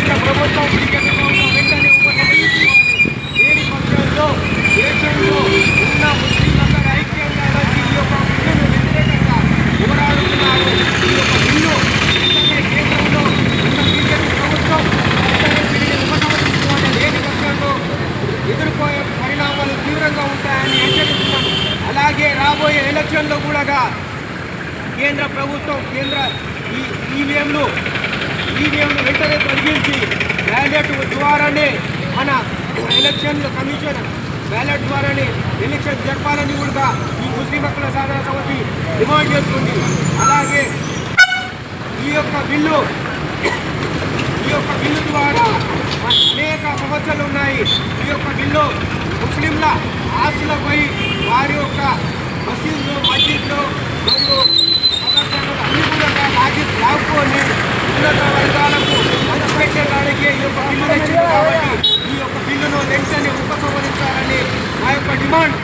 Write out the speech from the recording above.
కేంద్ర ప్రభుత్వం వెంటనే లేని పక్షంలో దేశంలో ఉన్న ముస్లింలందరూ ఐక్యంగా ఈ యొక్క బిల్లును వ్యతిరేకంగా పోరాడుతున్నారు. ఈ యొక్క బిల్లు వెంటనే కేంద్రంలో ఉన్న బీజేపీ ప్రభుత్వం ఉపసంహరించుకోవాలి. లేని పక్షంలో ఎదుర్కొనే పరిణామాలు తీవ్రంగా ఉంటాయని హెచ్చరిస్తున్నాం. అలాగే రాబోయే ఎలక్షన్లో కూడా కేంద్ర ప్రభుత్వం ఈవీఎంలు వెంటనే తొలగించి బ్యాలెట్ ద్వారానే మన ఎలక్షన్ కమిషన్ బ్యాలెట్ ద్వారానే ఎలక్షన్ జరపాలని కూడా ఈ ముస్లిం హక్కుల సాధన సమితి డిమాండ్ చేస్తుంది. అలాగే ఈ యొక్క బిల్లు ద్వారా అనేక సమస్యలు ఉన్నాయి. ఈ యొక్క బిల్లు ముస్లింల ఆస్తులపై వారి యొక్క మసీదులో మస్జిద్లో మరియు అన్ని కూడా లాక్కొని ఉన్నత వర్గాలకు పెట్టడానికి ఈ యొక్క బిల్లు తెచ్చింది. కాబట్టి ఈ యొక్క బిల్లును వెంటనే ఉపసంహరించాలని మా యొక్క డిమాండ్